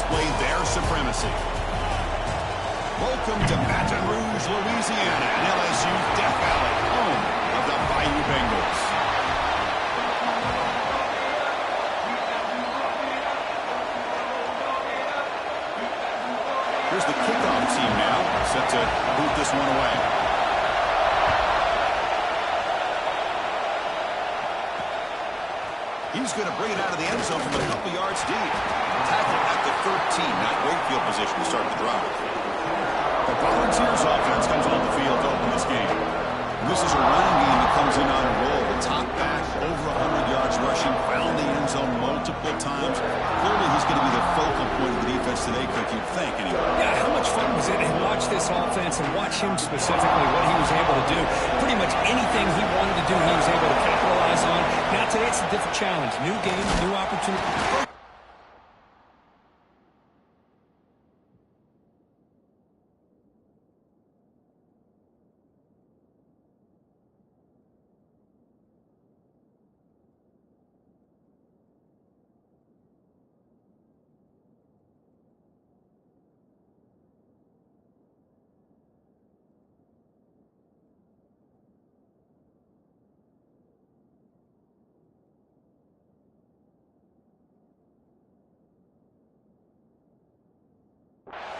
display their supremacy. Welcome to Baton Rouge, Louisiana, and LSU Death Valley, home of the Bayou Bengals. Here's the kickoff team now, set to boot this one away. He's going to bring it out of the end zone from a couple yards deep. Tackle at the 13, not great field position to start the drive. The Volunteers offense comes on the field to open this game. This is a running game that comes in on a roll. The top back, over 100 yards rushing, found the end zone multiple times. Clearly, he's going to be the focal point of the defense today, Cook, you'd think, anyway. Yeah, how much fun was it? And watch this offense and watch him specifically, what he was able to do. Pretty much anything he wanted to do, he was able to capitalize on. Now today, it's a different challenge. New game, new opportunity.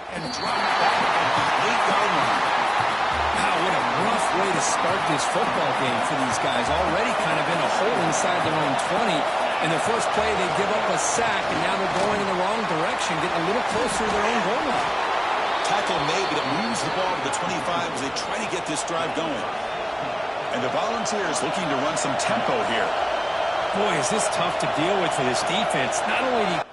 And drop back at the 8-yard line. Wow, what a rough way to start this football game for these guys. Already kind of in a hole inside their own 20. In their first play, they give up a sack, and now they're going in the wrong direction, getting a little closer to their own goal line. Tackle made, but it moves the ball to the 25 as they try to get this drive going. And the Volunteers looking to run some tempo here. Boy, is this tough to deal with for this defense. Not only do you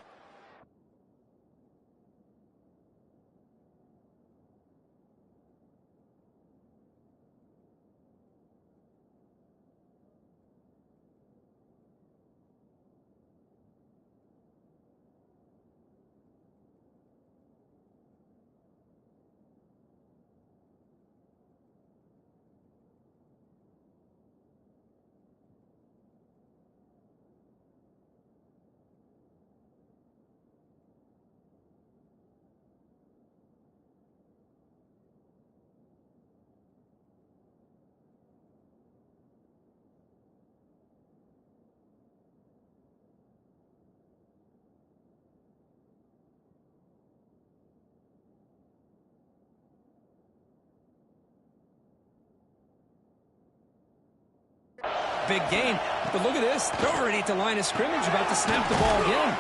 big gain. But look at this. They're already at the line of scrimmage, about to snap the ball again.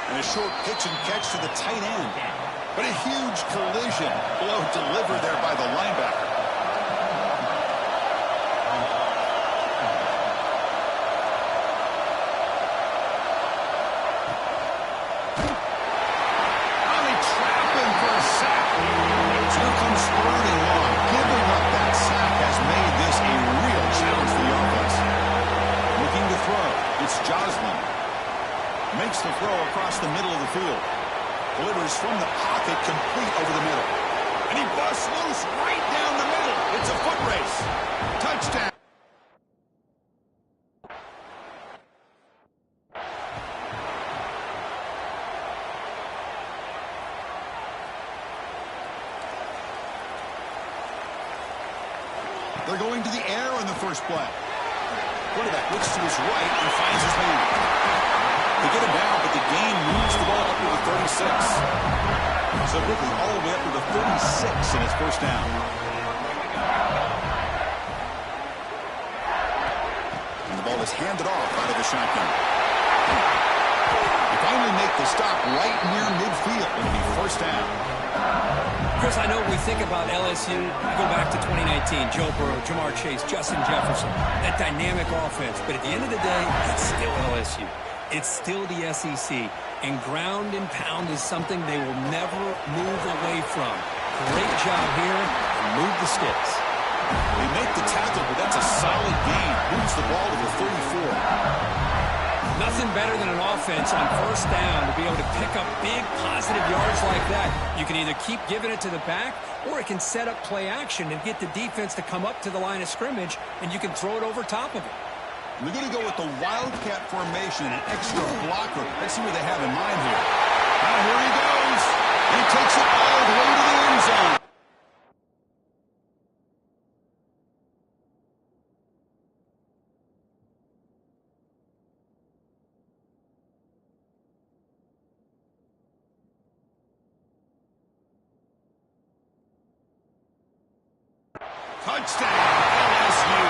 And a short pitch and catch to the tight end. But a huge collision blow delivered there by the linebacker. Oh, they trap him for a sack. So here comes third and long. Giving up that sack has made this a real challenge for the offense. Looking to throw. It's Joslin. Makes the throw across the middle of the field. Delivers from the pocket, complete over the middle. And he busts loose right down the middle. It's a foot race. Touchdown. They're going to the air on the first play. Quarterback looks to his right and finds his man. They get him down, but the gain moves the ball up to the 36. So quickly all the way up to the 36 in his first down. And the ball is handed off out of the shotgun. They finally make the stop right near midfield. It'll be first down. Chris, I know we think about LSU, we go back to 2019, Joe Burrow, Jamar Chase, Justin Jefferson, that dynamic offense. But at the end of the day, it's still LSU. It's still the SEC. And ground and pound is something they will never move away from. Great job here, and move the sticks. They make the tackle, but that's a solid gain. Moves the ball to the 34. Nothing better than an offense on first down to be able to pick up big positive yards like that. You can either keep giving it to the back, or it can set up play action and get the defense to come up to the line of scrimmage, and you can throw it over top of it. They're going to go with the Wildcat formation, an extra blocker. Let's see what they have in mind here. Now here he goes. Touchdown, LSU.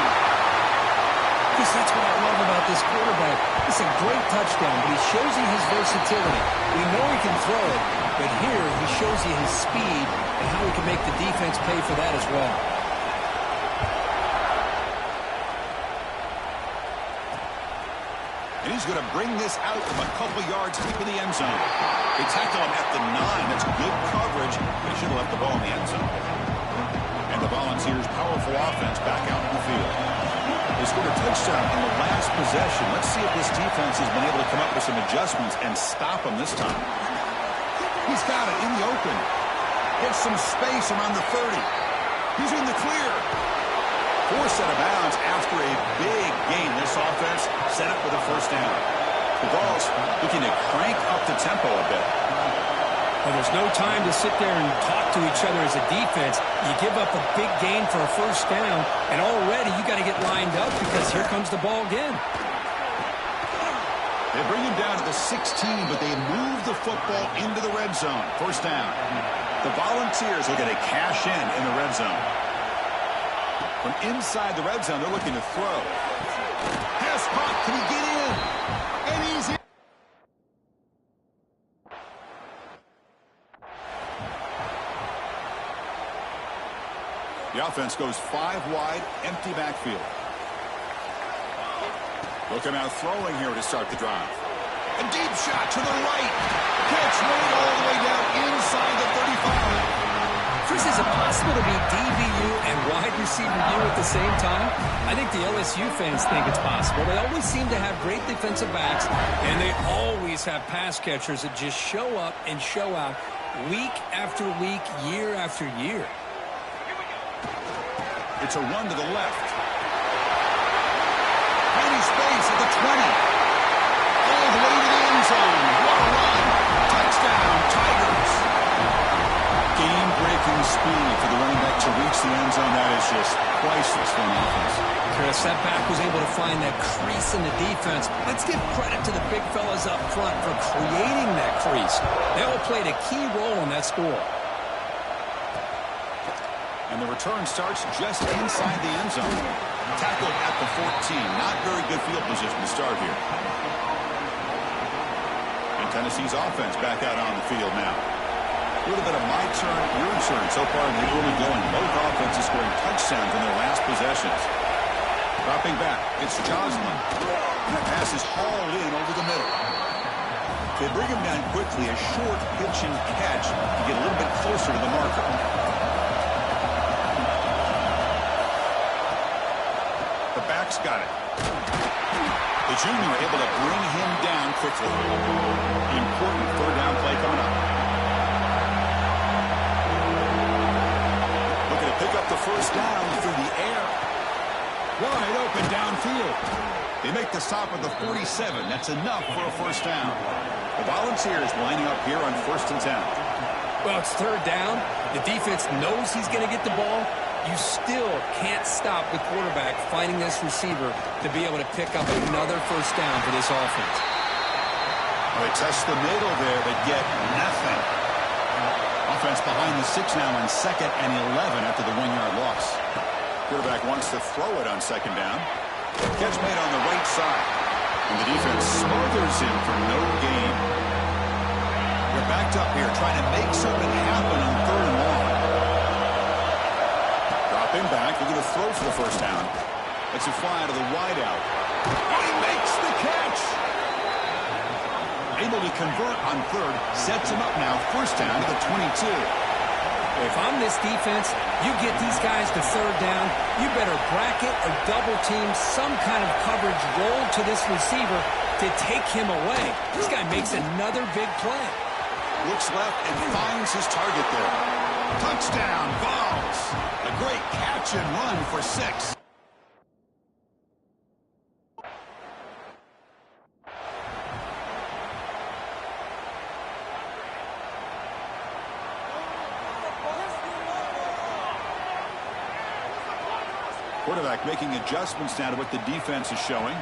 Because that's what I love about this quarterback. It's a great touchdown, but he shows you his versatility. We know he can throw it, but here he shows you his speed and how he can make the defense pay for that as well. And he's going to bring this out from a couple yards deep in the end zone. They tackle him at the 9. That's good coverage. They should have left the ball in the end zone. And the Volunteers' powerful offense back out in the field. They scored a touchdown in the last possession. Let's see if this defense has been able to come up with some adjustments and stop them this time. He's got it in the open. Gets some space around the 30. He's in the clear. Forced out of bounds after a big gain. This offense set up with a first down. The Vols looking to crank up the tempo a bit. Well, there's no time to sit there and talk to each other as a defense. You give up a big gain for a first down, and already you got to get lined up because here comes the ball again. They bring him down to the 16, but they move the football into the red zone. First down. The Volunteers are going to cash in the red zone. From inside the red zone, they're looking to throw. Pass caught. Can he get in? And he's in. The offense goes 5 wide, empty backfield. Looking out throwing here to start the drive. A deep shot to the right. Catch made all the way down inside the 35. Chris, is it possible to be DBU and wide receiver U at the same time? I think the LSU fans think it's possible. They always seem to have great defensive backs, and they always have pass catchers that just show up and show out week after week, year after year. It's a run to the left. Tiny space at the 20. All the way to the end zone. What a run. Touchdown, Tigers. Game-breaking speed for the running back to reach the end zone. That is just priceless for an offense. Chris, that back was able to find that crease in the defense. Let's give credit to the big fellas up front for creating that crease. They all played a key role in that score. And the return starts just inside the end zone. Tackled at the 14. Not very good field position to start here. And Tennessee's offense back out on the field now. A little bit of my turn, your turn so far in the early going. Both offenses scoring touchdowns in their last possessions. Dropping back, it's Joslin. And that pass is hauled in over the middle. They bring him down quickly, a short pitch and catch to get a little bit closer to the marker. The back's got it. The junior able to bring him down quickly. Important third down play coming up. Looking to pick up the first down through the air. Wide open downfield. They make the stop at the 47. That's enough for a first down. The Volunteers lining up here on 1st and 10. Well, it's third down. The defense knows he's going to get the ball. You still can't stop the quarterback finding this receiver to be able to pick up another first down for this offense. Well, they test the middle there, but get nothing. Offense behind the 6 now on 2nd and 11 after the 1-yard loss. Quarterback wants to throw it on 2nd down. Catch made on the right side. And the defense smothers him for no gain. They're backed up here trying to make something happen on 3rd and long. Dropping back, looking to throw for the first down. It's a fly out of the wideout. Oh, he makes the catch! Able to convert on 3rd, sets him up now, first down to the 22. If I'm this defense, you get these guys to 3rd down, you better bracket or double team some kind of coverage roll to this receiver to take him away. This guy makes another big play. Looks left and finds his target there. Touchdown, Vols! A great catch and run for 6. Quarterback making adjustments now to what the defense is showing.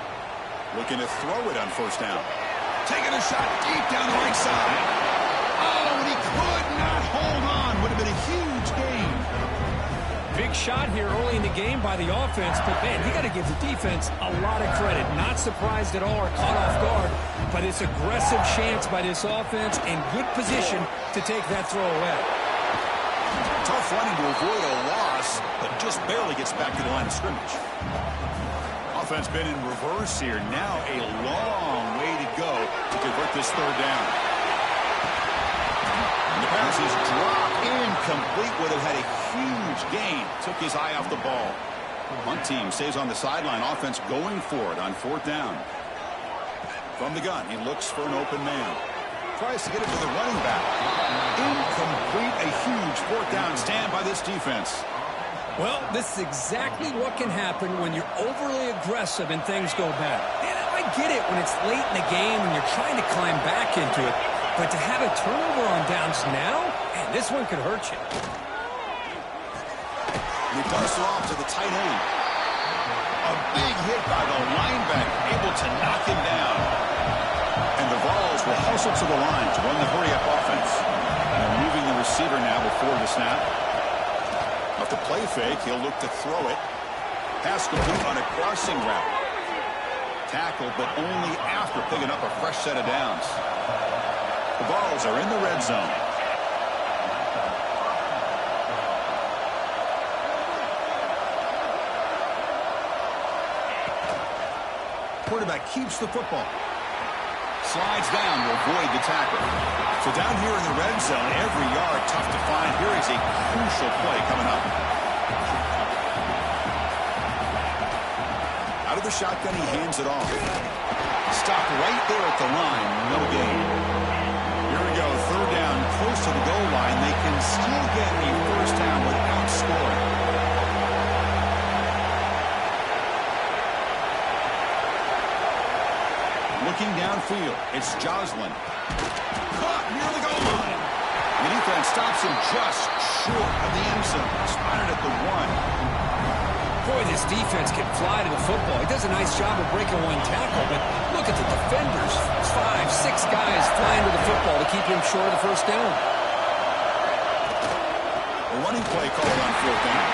Looking to throw it on 1st down. Taking a shot deep down the right side. Oh, and he could not hold on. Would have been a huge gain. Big shot here early in the game by the offense, but, man, you got to give the defense a lot of credit. Not surprised at all or caught off guard, but it's aggressive chance by this offense and good position to take that throw away. Tough running to avoid a loss, but just barely gets back to the line of scrimmage. Offense been in reverse here. Now a long way to go to convert this third down. And the pass is dropped incomplete. Would have had a huge gain. Took his eye off the ball. Punt team stays on the sideline. Offense going for it on fourth down. From the gun, he looks for an open man. Tries to get it to the running back. Incomplete. A huge fourth down stand by this defense. Well, this is exactly what can happen when you're overly aggressive and things go bad. And I get it when it's late in the game and you're trying to climb back into it. But to have a turnover on downs now, man, this one could hurt you. He dumps it off to the tight end. A big hit by the linebacker, able to knock him down. And the Vols will hustle to the line to run the hurry-up offense. And they're moving the receiver now before the snap. Off the play fake, he'll look to throw it. Pass complete on a crossing route. Tackle, but only after picking up a fresh set of downs. The Vols are in the red zone. Quarterback keeps the football. Slides down to avoid the tackle. So down here in the red zone, every yard tough to find. Here is a crucial play coming up. Out of the shotgun, he hands it off. Stopped right there at the line. No gain. Here we go. Third down, close to the goal line. They can still get a first down without scoring. Looking downfield, it's Joslin. Caught near the goal line. The defense stops him just short of the end zone. Spotted at the 1. Boy, this defense can fly to the football. He does a nice job of breaking one tackle, but look at the defenders. 5, 6 guys flying to the football to keep him short of the first down. A running play called on fourth down.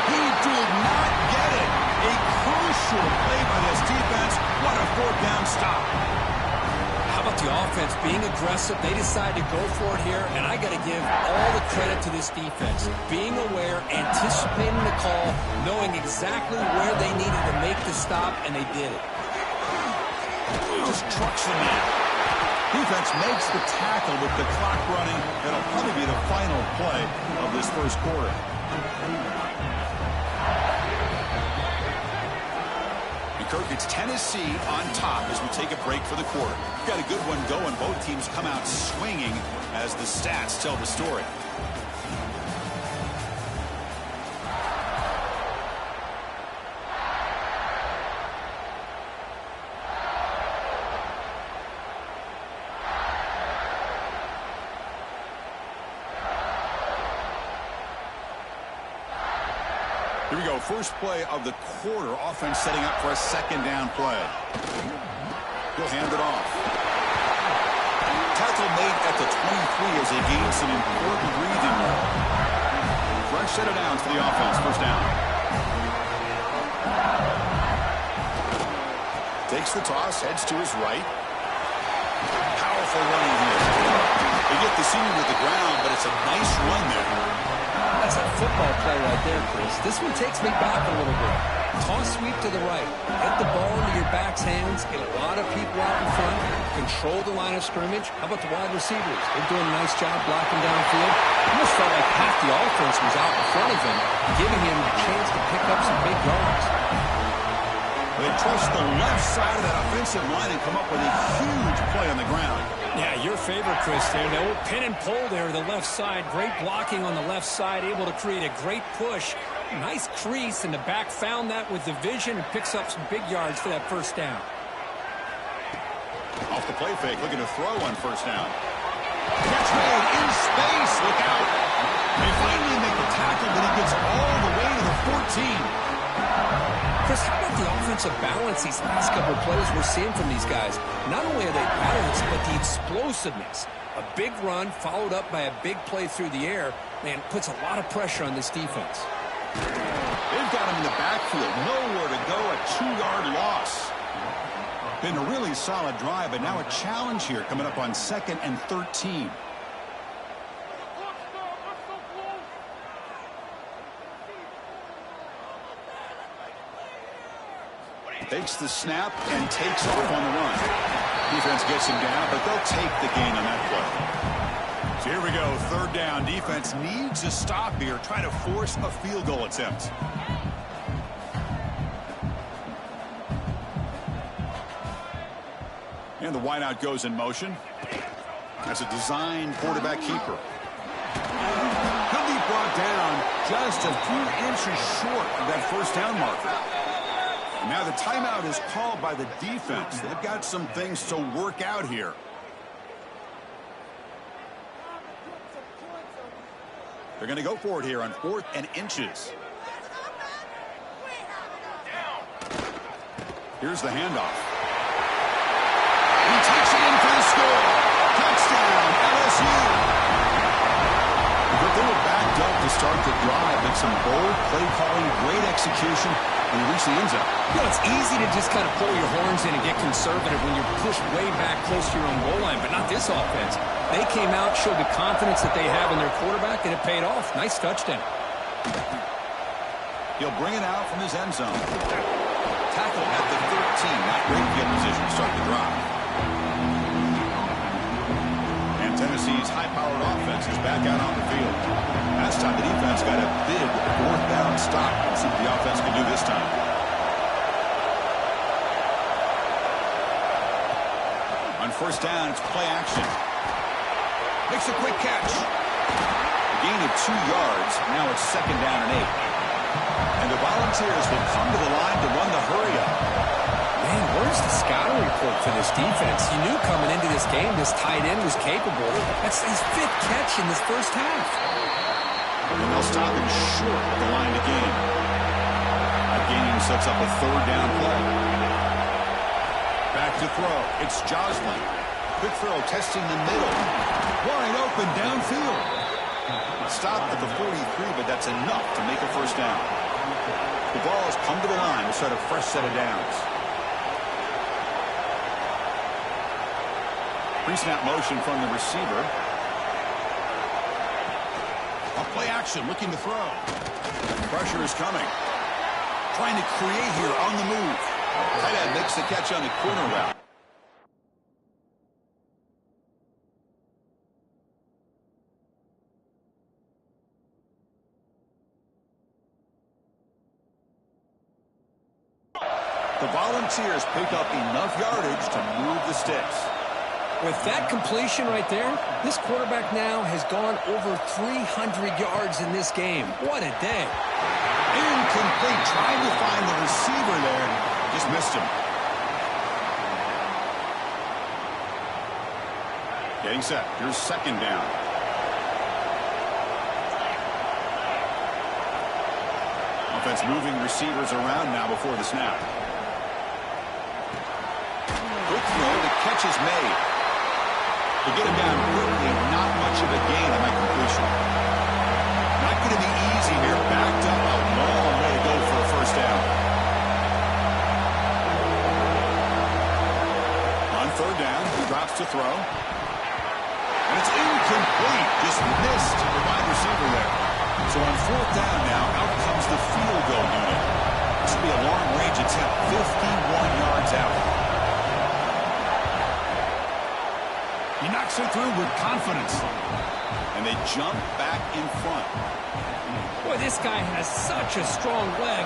He did not get it. A crucial play by this defense. What a fourth down stop. How about the offense being aggressive? They decide to go for it here, and I got to give all the credit to this defense. Being aware, anticipating the call, knowing exactly where they needed to make the stop, and they did it. Just trucks the man. Defense makes the tackle with the clock running. It'll probably be the final play of this first quarter. Kirk, it's Tennessee on top as we take a break for the quarter. We've got a good one going. Both teams come out swinging as the stats tell the story. Here we go, first play of the quarter. Offense setting up for a second down play. He'll hand it off. Tackle made at the 23 as they gain some important breathing room. Fresh set of downs for the offense, first down. Takes the toss, heads to his right. Powerful running here. They get the senior to the ground, but it's a nice run there. That's a football play right there, Chris. This one takes me back a little bit. Toss sweep to the right. Get the ball into your back's hands. Get a lot of people out in front. Control the line of scrimmage. How about the wide receivers? They're doing a nice job blocking downfield. Almost felt like half the offense was out in front of him, giving him a chance to pick up some big yards. They trust the left side of that offensive line and come up with a huge play on the ground. Yeah, your favorite, Chris, there. The old pin and pull there, the left side. Great blocking on the left side, able to create a great push. Nice crease, and the back found that with the vision and picks up some big yards for that first down. Off the play fake, looking to throw on first down. Catch made in space, look out. They finally make the tackle, but he gets all the way to the 14. Chris, how about the offensive balance these last couple of plays we're seeing from these guys? Not only are they balanced, but the explosiveness. A big run followed up by a big play through the air, man, puts a lot of pressure on this defense. They've got him in the backfield. Nowhere to go. A 2-yard loss. Been a really solid drive, but now a challenge here coming up on 2nd and 13. Takes the snap and takes off on the run. Defense gets him down, but they'll take the gain on that play. So here we go, 3rd down. Defense needs a stop here, try to force a field goal attempt. And the wideout goes in motion. That's a design quarterback keeper. He'll be brought down just a few inches short of that 1st down marker. Now the timeout is called by the defense. They've got some things to work out here. They're going to go for it here on 4th and inches. Here's the handoff. He takes it in for the score. Touchdown, LSU. But they were backed up to start the drive, but some bold play calling, great execution, and they reach the end zone. You know, it's easy to just kind of pull your horns in and get conservative when you're pushed way back close to your own goal line, but not this offense. They came out, showed the confidence that they have in their quarterback, and it paid off. Nice touchdown. He'll bring it out from his end zone. Tackle at the 13. Not great field position to start the drive. And Tennessee's high-powered offense is back out on the field. Last time the defense got a big 4th down stop. Let's see what the offense can do this time. On 1st down, it's play action. Makes a quick catch. A gain of 2 yards. Now it's 2nd down and 8. And the Volunteers will come to the line to run the hurry-up. Man, where's the scouting report for this defense? You knew coming into this game this tight end was capable. That's his 5th catch in this 1st half. And they'll stop him short of the line to gain. That gain sets up a 3rd down play. Back to throw. It's Joslin. Quick throw, testing the middle. Wide open downfield. Stop at the 43, but that's enough to make a 1st down. The ball has come to the line to start a fresh set of downs. Pre-snap motion from the receiver. A play action, looking to throw. Pressure is coming. Trying to create here on the move. Tight end makes the catch on the corner route. The Volunteers pick up enough yardage to move the sticks. With that completion right there, this quarterback now has gone over 300 yards in this game. What a day. Incomplete. Trying to find the receiver there. Just missed him. Getting set. Here's 2nd down. Offense moving receivers around now before the snap. Quick throw. The catch is made. To get him down quickly, not much of a gain on that completion. Not going to be easy here. Backed up a long way to go for a 1st down. On 3rd down, he drops to throw. And it's incomplete. Just missed the wide receiver there. So on 4th down now, out comes the field goal unit. This will be a long-range attempt, 51 yards out. He knocks it through with confidence. And they jump back in front. Boy, this guy has such a strong leg.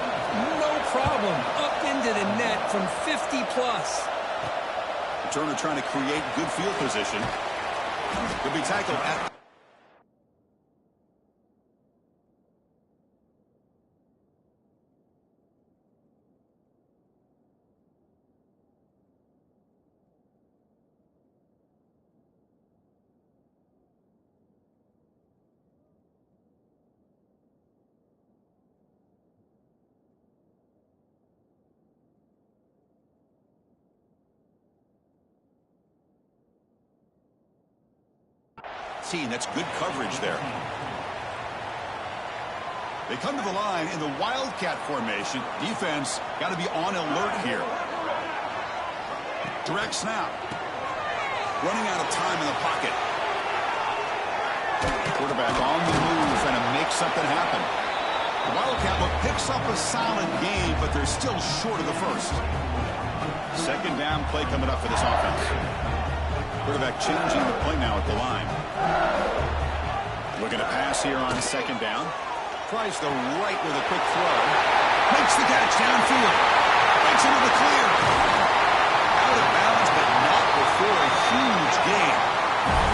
No problem. Up into the net from 50-plus. Turner trying to create good field position. Could be tackled at... That's good coverage there. They come to the line in the wildcat formation. Defense got to be on alert here. Direct snap. Running out of time in the pocket. Quarterback on the move and to make something happen. The Wildcat look picks up a solid game, but they're still short of the first. Second down play coming up for this offense. Quarterback changing the play now at the line. Looking to pass here on second down. Tries the right with a quick throw. Makes the catch downfield. Makes it into the clear. Out of bounds, but not before a huge gain.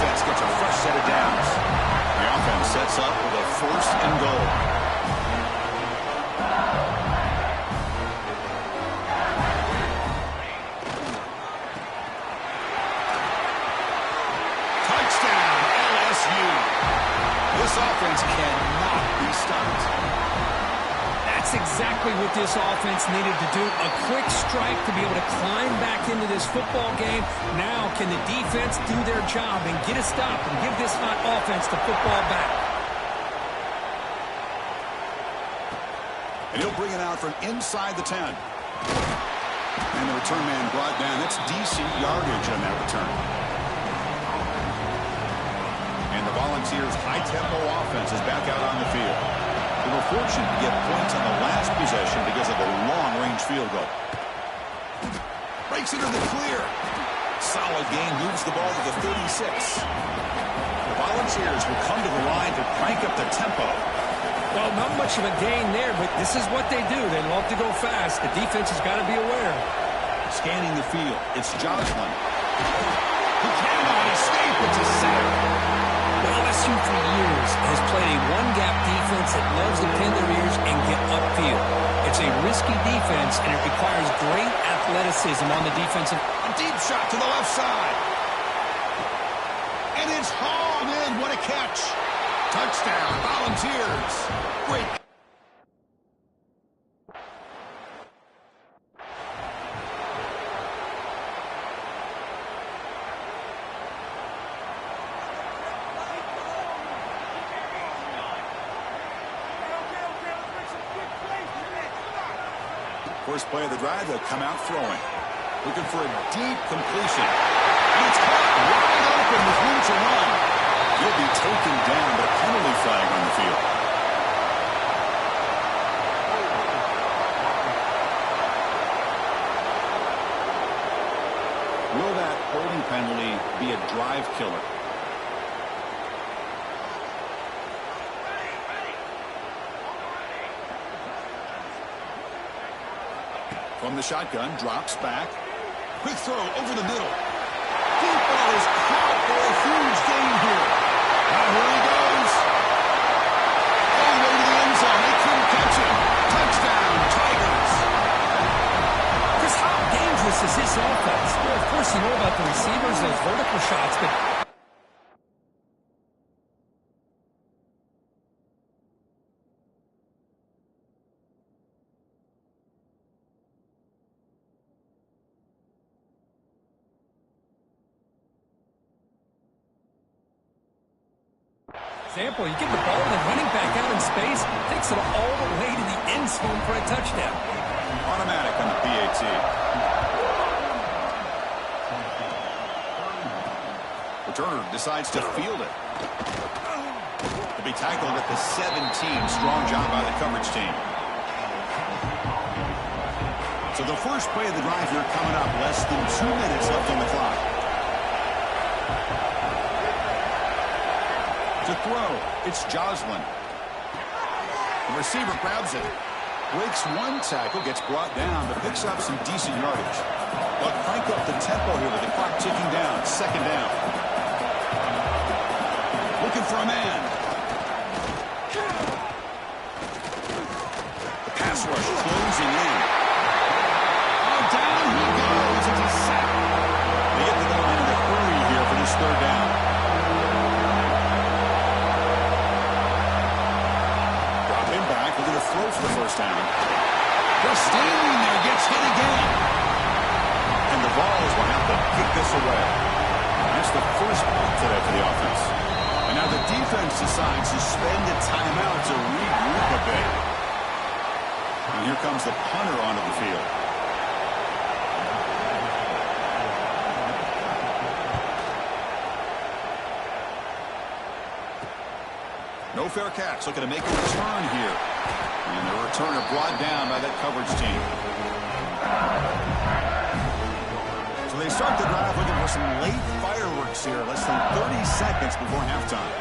Offense gets a fresh set of downs. The offense sets up with a first and goal. Touchdown, LSU. This offense cannot be stopped. That's exactly what this offense needed to do. A quick strike to be able to climb back into this football game. Now can the defense do their job and get a stop and give this hot offense the football back? And he'll bring it out from inside the 10. And the return man brought down. That's decent yardage on that return. And the Volunteers' high-tempo offense is back out on the field. They were fortunate to get points on the last possession because of a long-range field goal. Breaks into the clear. Solid gain, moves the ball to the 36. The Volunteers will come to the line to crank up the tempo. Well, not much of a gain there, but this is what they do. They love to go fast. The defense has got to be aware. Scanning the field, it's Joslin. He cannot escape. It's a sack. LSU for years has played a one-gap defense that loves to pin their ears and get upfield. It's a risky defense, and it requires great athleticism on the defensive. A deep shot to the left side. And it's hauled in. What a catch. Touchdown, Volunteers. Great. First play of the drive, they'll come out throwing. Looking for a deep completion. And it's caught wide open with room to run. He'll be taken down, but a penalty flag on the field. Will that holding penalty be a drive killer? From the shotgun, drops back. Quick throw over the middle. Deep ball is caught for a huge gain here. And here he goes. All the way to the end zone. They couldn't catch him. Touchdown, Tigers. Chris, how dangerous is this offense? Well, of course, you know about the receivers, those vertical shots, but example, you get the ball and running back out in space, takes it all the way to the end zone for a touchdown. Automatic on the PAT. Returner decides to field it. To be tackled at the 17. Strong job by the coverage team. So the first play of the drive here coming up. Less than 2 minutes left on the clock. To throw, it's Joslin. The receiver grabs it. Breaks one tackle, gets brought down, but picks up some decent yardage. They'll crank up the tempo here with the clock ticking down. Second down. Looking for a man. The pass rush closing in. Oh, down he goes. It's a sack. They get to the line in a hurry here for this third down. Throw for the first down. Just standing there, gets hit again. And the Vols will have to kick this away. That's the first point today for the offense. And now the defense decides to spend a timeout to regroup, but could be. And here comes the punter onto the field. No fair catch. Looking to make a return here. And the returner brought down by that coverage team. So they start the drive looking for some late fireworks here. Less than 30 seconds before halftime.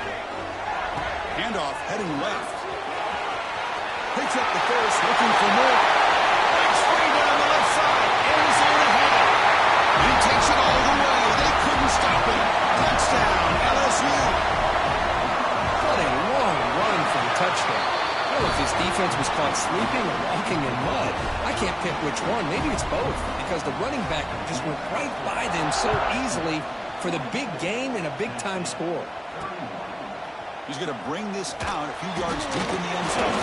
Handoff heading left. Picks up the first, looking for more. Breaks free down the left side. End zone ahead. He takes it all the way. They couldn't stop him. Touchdown, LSU. What a long run for the touchdown. I don't know if his defense was caught sleeping or walking in mud. I can't pick which one. Maybe it's both, because the running back just went right by them so easily for the big gain and a big-time score. He's going to bring this out a few yards deep in the end zone.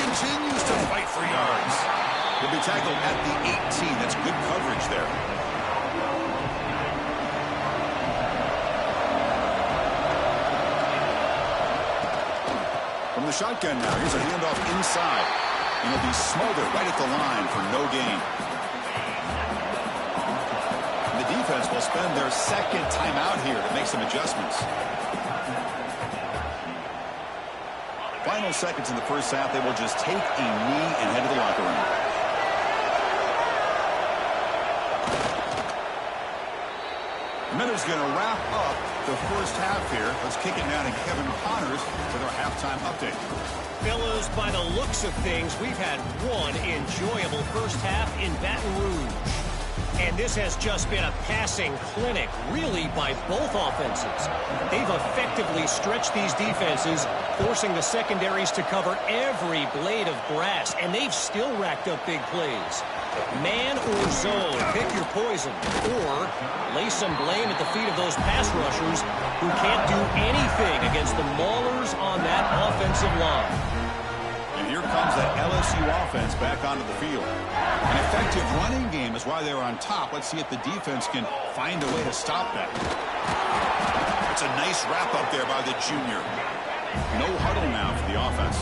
Continues to fight for yards. He'll be tackled at the 18. That's good coverage there. From the shotgun now, here's a handoff inside. And he'll be smothered right at the line for no gain. And the defense will spend their second timeout here to make some adjustments. Final seconds in the first half, they will just take a knee and head to the locker room. Miller's going to wrap up the first half here. Let's kick it now to Kevin Connors with our halftime update. Fellows, by the looks of things, we've had one enjoyable first half in Baton Rouge. And this has just been a passing clinic, really, by both offenses. They've effectively stretched these defenses, forcing the secondaries to cover every blade of grass, and they've still racked up big plays. Man or zone, pick your poison, or lay some blame at the feet of those pass rushers who can't do anything against the maulers on that offensive line. And here comes that LSU offense back onto the field. An effective running game is why they're on top. Let's see if the defense can find a way to stop that. It's a nice wrap up there by the junior. No huddle now for the offense.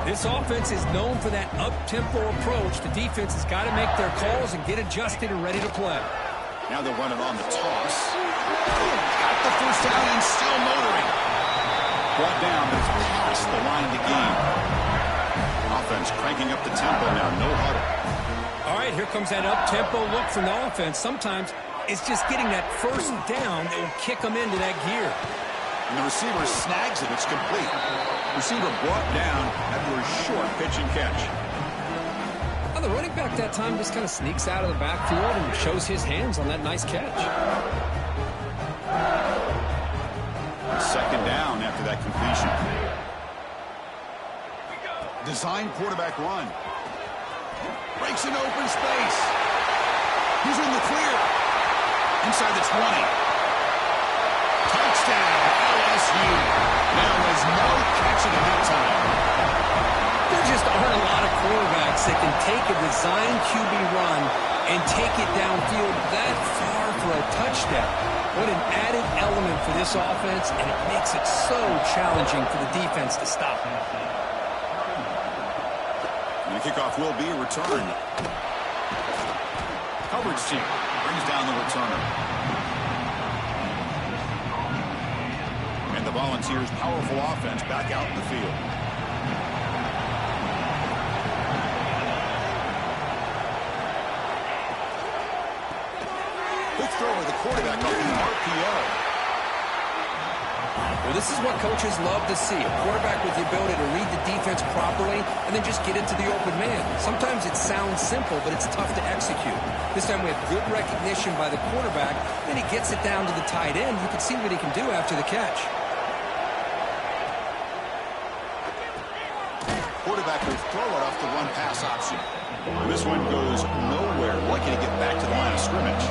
This offense is known for that up-tempo approach. The defense has got to make their calls and get adjusted and ready to play. Now they're running on the toss. Got the first down and still motoring. Brought down, but it's past the line to gain. Offense cranking up the tempo now. No huddle. All right, here comes that up-tempo look from the offense. Sometimes it's just getting that first down that will kick them into that gear. And the receiver snags it. It's complete. Receiver brought down after a short pitch and catch. Well, the running back that time just kind of sneaks out of the backfield and shows his hands on that nice catch. Second down after that completion. Design quarterback run. Breaks an open space. He's in the clear. Inside the 20. Touchdown, LSU. There was no catching him that time. There just aren't a lot of quarterbacks that can take a design QB run and take it downfield that far for a touchdown. What an added element for this offense, and it makes it so challenging for the defense to stop. And the kickoff will be a return. Coverage team brings down the returner. And the Volunteers' powerful offense back out in the field. Quick throw with the quarterback off the RPO. Well, this is what coaches love to see. A quarterback with the ability to read the defense properly and then just get into the open man. Sometimes it sounds simple, but it's tough to execute. This time we have good recognition by the quarterback. Then he gets it down to the tight end. You can see what he can do after the catch. Quarterback will throw it off the run-pass option. This one goes nowhere. Lucky to get back to the line of scrimmage.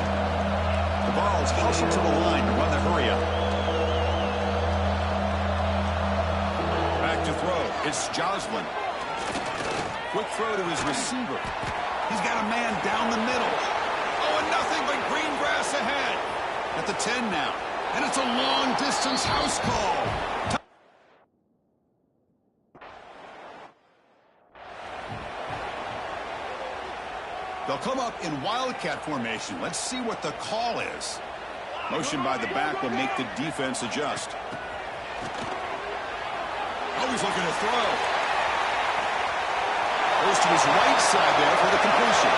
The ball's hustled to the line to run the hurry-up. Back to throw. It's Joslin. Quick throw to his receiver. He's got a man down the middle. Oh, and nothing but green grass ahead. At the 10 now. And it's a long-distance house call. They'll come up in wildcat formation. Let's see what the call is. Motion by the back will make the defense adjust. Oh, he's looking to throw. Goes to his right side there for the completion.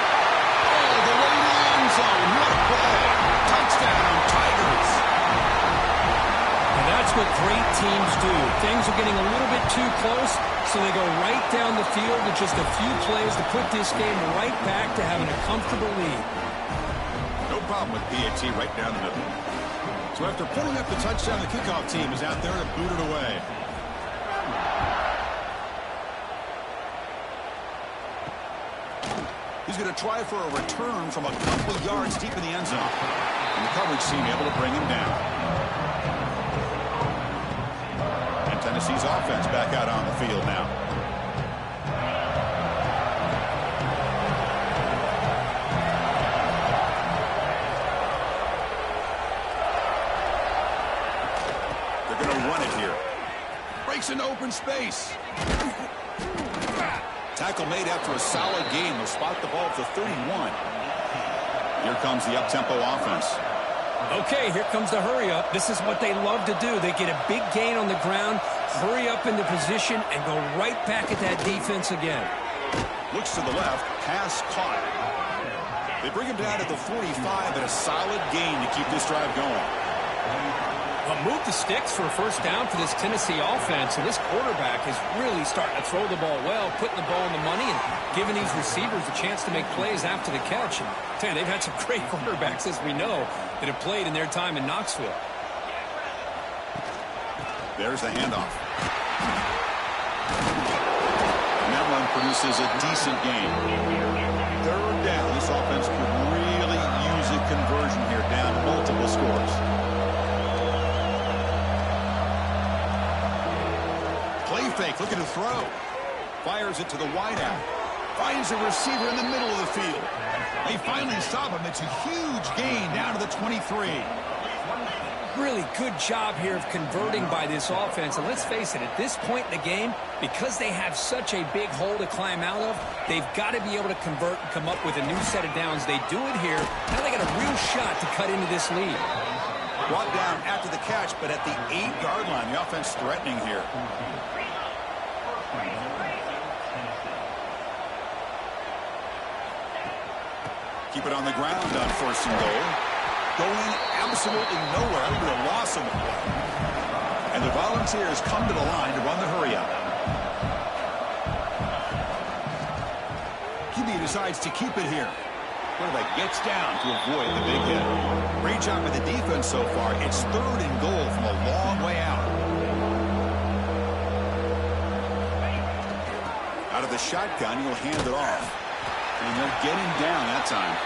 Oh, the way to the end zone. What a play. Touchdown, Tigers. And that's what great teams do. Things are getting a little bit too close, so they go right down the field with just a few plays to put this game right back to having a comfortable lead. No problem with PAT right down the middle. So after pulling up the touchdown, the kickoff team is out there to boot it away. He's going to try for a return from a couple yards deep in the end zone. And the coverage team able to bring him down. And Tennessee's offense back out on the field now. They're going to run it here. Breaks into open space. Tackle made after a solid gain. They'll spot the ball at the 31. Here comes the up-tempo offense. Okay, here comes the hurry-up. This is what they love to do. They get a big gain on the ground, hurry up into position, and go right back at that defense again. Looks to the left, pass caught. They bring him down at the 45 and a solid gain to keep this drive going. Well, move the sticks for a first down for this Tennessee offense, and this quarterback is really starting to throw the ball well, putting the ball in the money and giving these receivers a chance to make plays after the catch. And I tell you, they've had some great quarterbacks, as we know, that have played in their time in Knoxville. There's the handoff. And that one produces a decent gain. Third down. This offense could really use a conversion here, down multiple scores. Play fake, looking to throw. Fires it to the wideout. Finds a receiver in the middle of the field. They finally stop him. It's a huge gain down to the 23. Really good job here of converting by this offense. And let's face it, at this point in the game, because they have such a big hole to climb out of, they've got to be able to convert and come up with a new set of downs. They do it here. Now they got a real shot to cut into this lead. Brought down after the catch, but at the 8-yard line, the offense threatening here. Keep it on the ground on first and goal. Going absolutely nowhere with a loss on the play. And the Volunteers come to the line to run the hurry-up. QB decides to keep it here. Quarterback gets down to avoid the big hit. Great job with the defense so far. It's third and goal from a long way out. Out of the shotgun, he'll hand it off. And they'll get him down that time.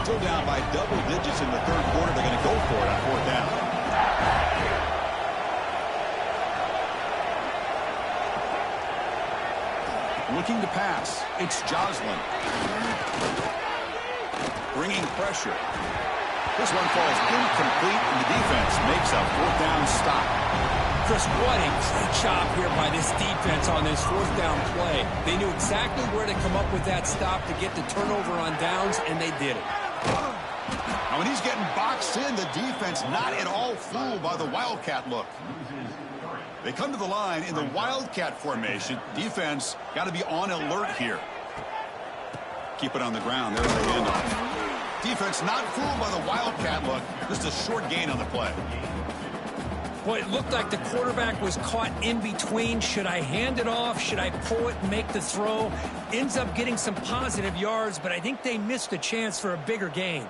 Still down by double digits in the third quarter. They're going to go for it on fourth down. Looking to pass. It's Joslin. Bringing pressure. This one falls incomplete, and the defense makes a fourth down stop. Chris, what a great job here by this defense on this fourth down play. They knew exactly where to come up with that stop to get the turnover on downs, and they did it. Now, when he's getting boxed in, the defense not at all fooled by the Wildcat look. They come to the line in the Wildcat formation. Defense got to be on alert here. Keep it on the ground. There's the handoff. Defense not fooled by the Wildcat look. Just a short gain on the play. Boy, it looked like the quarterback was caught in between. Should I hand it off? Should I pull it and make the throw? Ends up getting some positive yards, but I think they missed a chance for a bigger gain.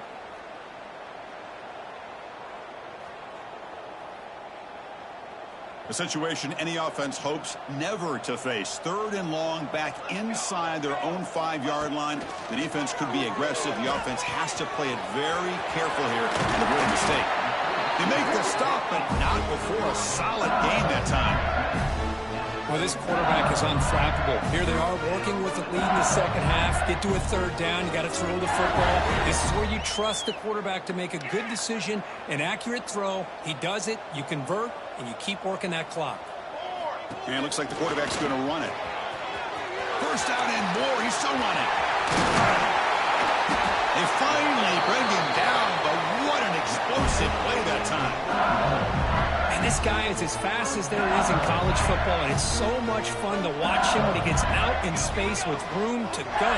A situation any offense hopes never to face. Third and long, back inside their own 5-yard line. The defense could be aggressive. The offense has to play it very careful here and avoid a mistake. They make the stop, but not before a solid gain that time. Well, this quarterback is unflappable. Here they are working with the lead in the second half. Get to a third down. You got to throw the football. This is where you trust the quarterback to make a good decision, an accurate throw. He does it. You convert, and you keep working that clock. And it looks like the quarterback's going to run it. First down and more. He's still running. They finally bring him down, but what an explosive play that time. And this guy is as fast as there is in college football, and it's so much fun to watch him when he gets out in space with room to go.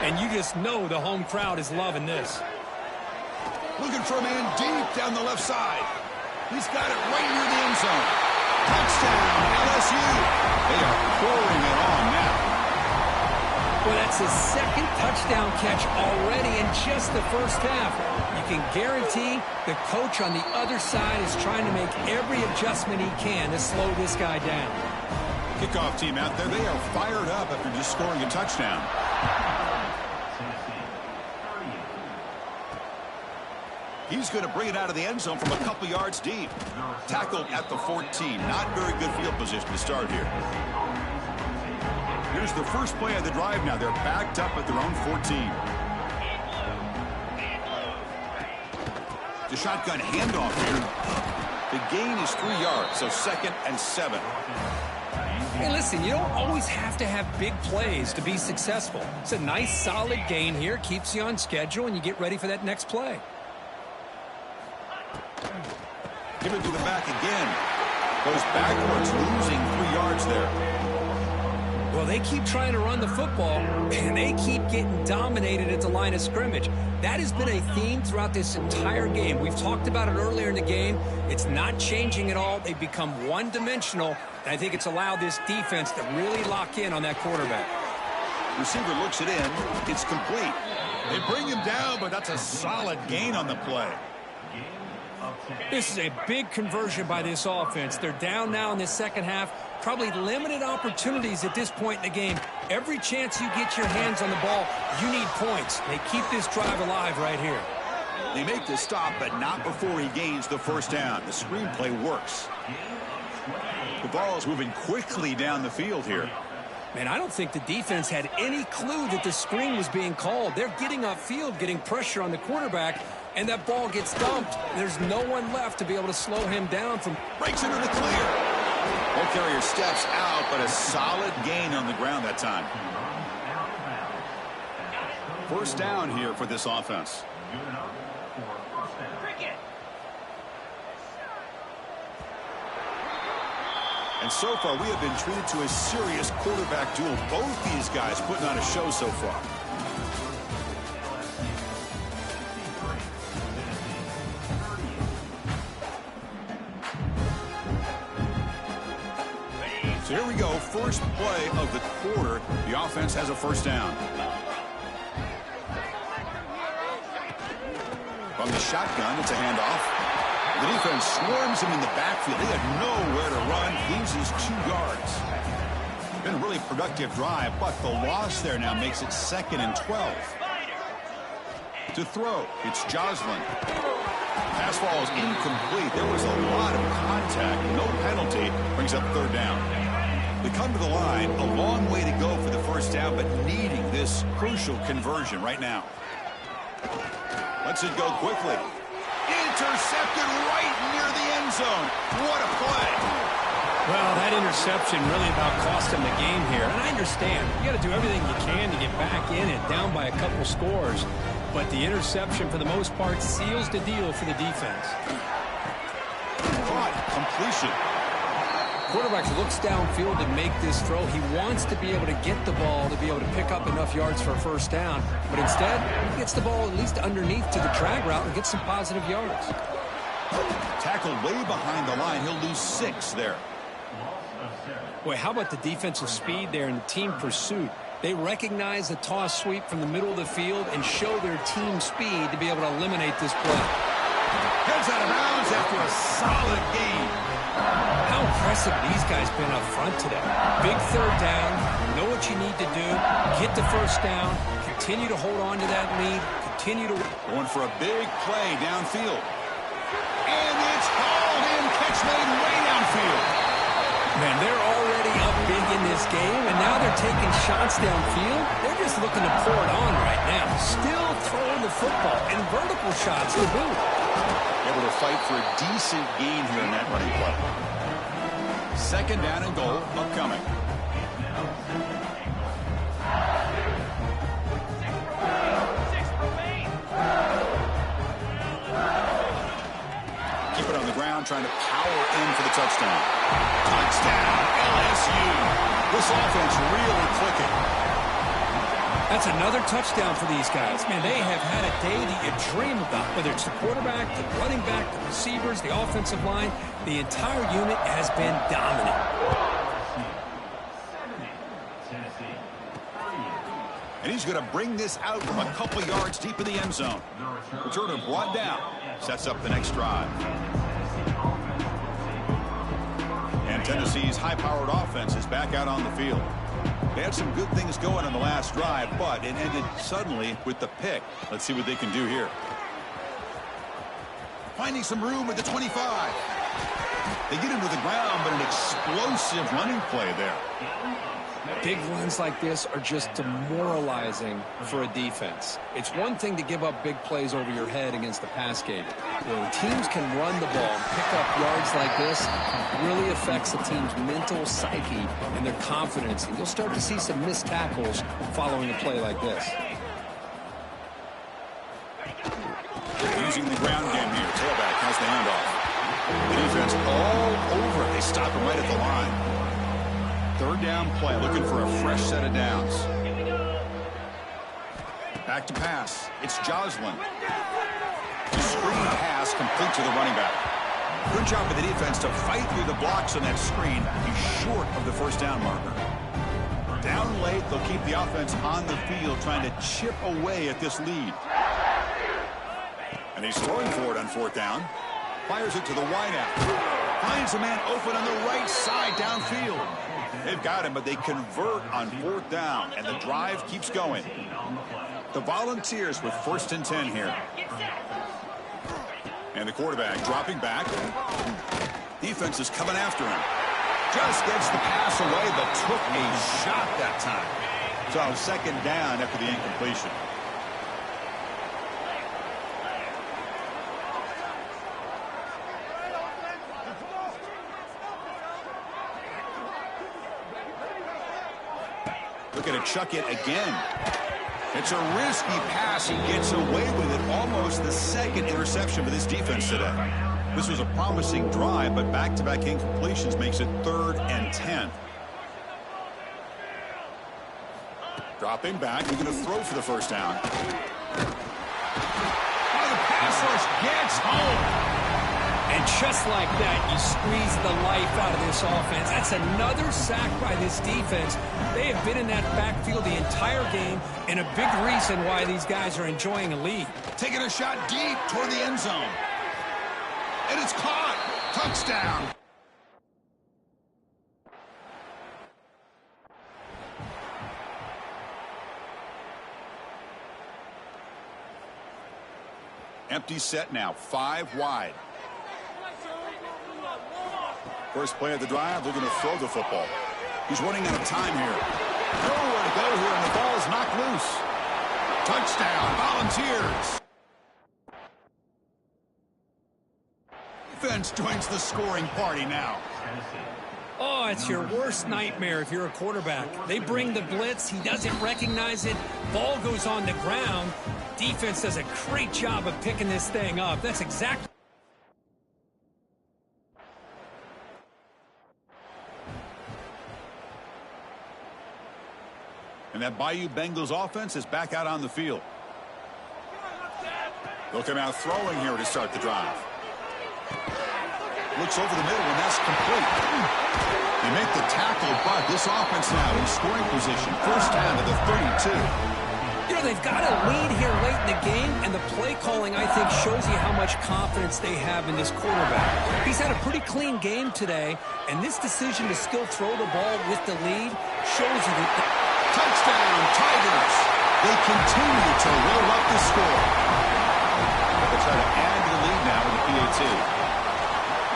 And you just know the home crowd is loving this. Looking for a man deep down the left side. He's got it right near the end zone. Touchdown, LSU. They are pouring it on now. Well, that's his second touchdown catch already in just the first half. You can guarantee the coach on the other side is trying to make every adjustment he can to slow this guy down. Kickoff team out there, they are fired up after just scoring a touchdown. He's going to bring it out of the end zone from a couple yards deep. Tackled at the 14. Not very good field position to start here. Here's the first play of the drive now. They're backed up at their own 14. The shotgun handoff here. The gain is 3 yards, so 2nd and 7. Hey, listen, you don't always have to have big plays to be successful. It's a nice, solid gain here. Keeps you on schedule, and you get ready for that next play. Give it to the back again. Goes backwards, losing 3 yards there. Well, they keep trying to run the football, and they keep getting dominated at the line of scrimmage. That has been a theme throughout this entire game. We've talked about it earlier in the game. It's not changing at all. They've become one-dimensional, and I think it's allowed this defense to really lock in on that quarterback. Receiver looks it in. It's complete. They bring him down, but that's a solid gain on the play. This is a big conversion by this offense. They're down now in the second half. Probably limited opportunities at this point in the game. Every chance you get your hands on the ball, you need points. They keep this drive alive right here. They make the stop, but not before he gains the first down. The screenplay works. The ball is moving quickly down the field here. Man, I don't think the defense had any clue that the screen was being called. They're getting upfield, getting pressure on the quarterback, and that ball gets dumped. There's no one left to be able to slow him down from... Breaks into the clear. Ball carrier steps out, but a solid gain on the ground that time. First down here for this offense. And so far, we have been treated to a serious quarterback duel. Both these guys putting on a show so far. So here we go, first play of the quarter. The offense has a first down. From the shotgun, it's a handoff. The defense swarms him in the backfield. They had nowhere to run. Loses 2 yards. Been a really productive drive, but the loss there now makes it 2nd and 12. To throw, it's Joslin. Pass ball is incomplete. There was a lot of contact. No penalty. Brings up 3rd down. They come to the line. A long way to go for the first down, but needing this crucial conversion right now. Lets it go quickly. Intercepted right near the end zone. What a play. Well, that interception really about cost him the game here. And I understand. You got to do everything you can to get back in and down by a couple scores. But the interception, for the most part, seals the deal for the defense. Caught. Completion. Quarterback looks downfield to make this throw. He wants to be able to get the ball to be able to pick up enough yards for a first down. But instead, he gets the ball at least underneath to the drag route and gets some positive yards. Tackled way behind the line. He'll lose 6 there. Boy, how about the defensive speed there and the team pursuit? They recognize the toss sweep from the middle of the field and show their team speed to be able to eliminate this play. Heads out of bounds after a solid gain. How impressive these guys been up front today. Big 3rd down. Know what you need to do. Get the first down. Continue to hold on to that lead. Continue to... Going for a big play downfield. And it's hauled in. Catch made way downfield. Man, they're already up big in this game, and now they're taking shots downfield. They're just looking to pour it on right now. Still throwing the football, and vertical shots to boot. Able to fight for a decent gain here in that running play. Second down and goal upcoming. Keep it on the ground, trying to power in for the touchdown. Touchdown, LSU. This offense really clicking. That's another touchdown for these guys. Man, they have had a day that you dream about. Whether it's the quarterback, the running back, the receivers, the offensive line, the entire unit has been dominant. And he's going to bring this out from a couple yards deep in the end zone. Returner brought down. Sets up the next drive. And Tennessee's high-powered offense is back out on the field. They had some good things going on the last drive, but it ended suddenly with the pick. Let's see what they can do here. Finding some room at the 25. They get him to the ground, but an explosive running play there. Big runs like this are just demoralizing for a defense. It's one thing to give up big plays over your head against the pass game. When teams can run the ball and pick up yards like this, it really affects the team's mental psyche and their confidence. And you'll start to see some missed tackles following a play like this. Using the ground game here. Tailback has the handoff. The defense all over it. They stop him right at the line. Third down play, looking for a fresh set of downs. Back to pass. It's Joslin. The screen pass complete to the running back. Good job by the defense to fight through the blocks on that screen. He's short of the first down marker. Down late, they'll keep the offense on the field, trying to chip away at this lead. And he's throwing for it on fourth down. Fires it to the wideout. Finds a man open on the right side downfield. They've got him, but they convert on fourth down, and the drive keeps going. The Volunteers with 1st and 10 here. And the quarterback dropping back. Defense is coming after him. Just gets the pass away, but took a shot that time. So second down after the incompletion. Looking to chuck it again. It's a risky pass. He gets away with it. Almost the second interception for this defense today. This was a promising drive, but back-to-back incompletions makes it 3rd and 10. Dropping back. We're going to throw for the first down. Oh, the pass rush gets home. And just like that, you squeeze the life out of this offense. That's another sack by this defense. They have been in that backfield the entire game, and a big reason why these guys are enjoying a lead. Taking a shot deep toward the end zone. And it's caught. Touchdown. Empty set now, 5 wide. First play of the drive, they're going to throw the football. He's running out of time here. Nowhere to go here, and the ball is knocked loose. Touchdown, Volunteers. Defense joins the scoring party now. Oh, it's your worst nightmare if you're a quarterback. They bring the blitz. He doesn't recognize it. Ball goes on the ground. Defense does a great job of picking this thing up. That's exactly. And that Bayou Bengals offense is back out on the field. They'll come out throwing here to start the drive. Looks over the middle, and that's complete. They make the tackle, but this offense now in scoring position. First down to the 32. You know, they've got a lead here late in the game, and the play calling, I think, shows you how much confidence they have in this quarterback. He's had a pretty clean game today, and this decision to still throw the ball with the lead shows you that. Touchdown, Tigers. They continue to roll up the score. They'll try to add to the lead now with the PAT.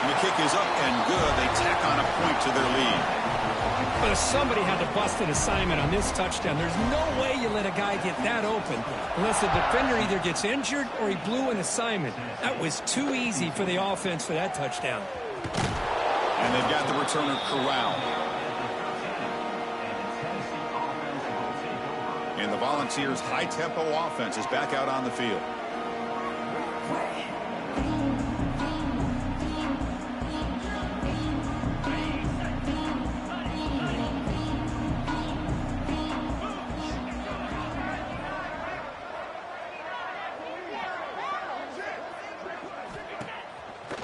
And the kick is up and good. They tack on a point to their lead. But somebody had to bust an assignment on this touchdown. There's no way you let a guy get that open unless the defender either gets injured or he blew an assignment. That was too easy for the offense for that touchdown. And they've got the returner corralled. And the Volunteers' high-tempo offense is back out on the field.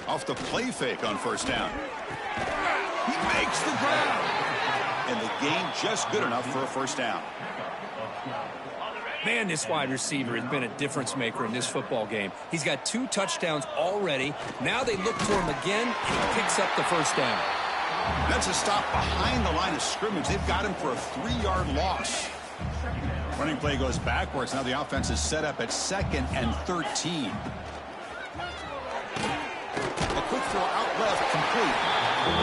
Off the play fake on first down. He makes the grab. And the gain just good enough for a first down. Man, this wide receiver has been a difference maker in this football game. He's got 2 touchdowns already. Now they look for him again, and he picks up the first down. That's a stop behind the line of scrimmage. They've got him for a 3-yard loss. Running play goes backwards. Now the offense is set up at 2nd and 13. A quick throw out left, complete.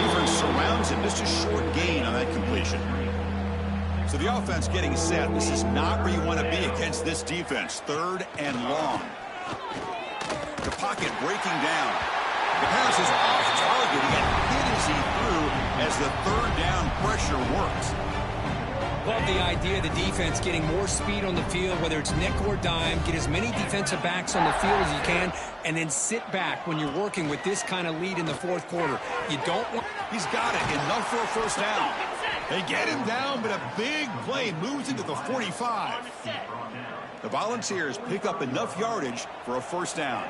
Defense surrounds him. Just a short gain on that completion. So the offense getting set. This is not where you want to be against this defense. 3rd and long. The pocket breaking down. The pass is off target. He got hit as he threw as the 3rd down pressure works. Love the idea of the defense getting more speed on the field, whether it's nickel or dime. Get as many defensive backs on the field as you can, and then sit back when you're working with this kind of lead in the 4th quarter. You don't want... He's got it. Enough for a first down. They get him down, but a big play moves into the 45. The Volunteers pick up enough yardage for a first down.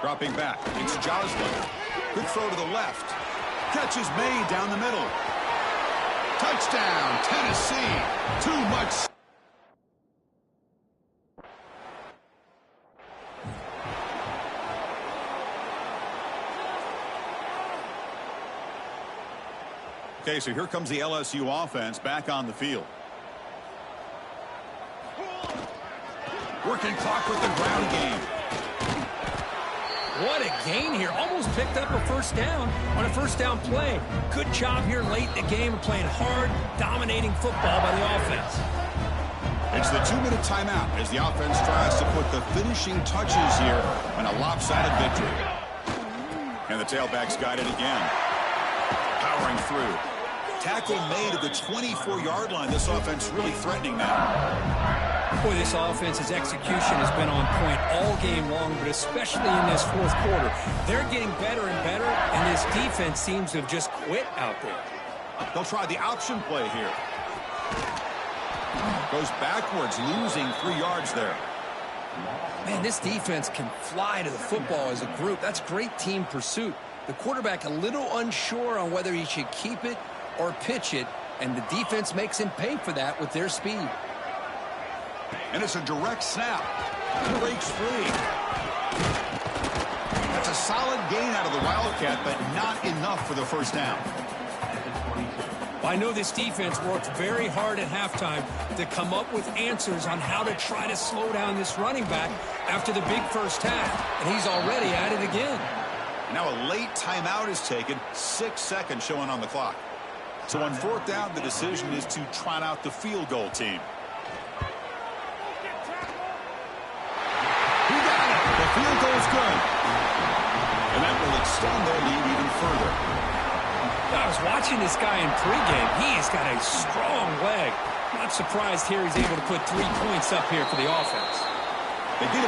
Dropping back, it's Joslin. Quick throw to the left. Catch is made down the middle. Touchdown, Tennessee. Too much. Okay, so here comes the LSU offense back on the field. Working clock with the ground game. What a gain here. Almost picked up a first down on a first down play. Good job here late in the game of playing hard, dominating football by the offense. It's the 2-minute timeout as the offense tries to put the finishing touches here on a lopsided victory. And the tailback's got it again. Powering through. Tackle made at the 24-yard line. This offense really threatening now. Boy, this offense's execution has been on point all game long, but especially in this 4th quarter. They're getting better and better, and this defense seems to have just quit out there. They'll try the option play here. Goes backwards, losing 3 yards there. Man, this defense can fly to the football as a group. That's great team pursuit. The quarterback a little unsure on whether he should keep it or pitch it, and the defense makes him pay for that with their speed. And it's a direct snap. Breaks free. That's a solid gain out of the Wildcat, but not enough for the first down. I know this defense worked very hard at halftime to come up with answers on how to try to slow down this running back after the big first half, and he's already at it again. Now a late timeout is taken, 6 seconds showing on the clock. So on 4th down, the decision is to trot out the field goal team. He got it. The field goal is good. And that will extend their lead even further. I was watching this guy in pregame. He has got a strong leg. Not surprised here he's able to put 3 points up here for the offense. They get him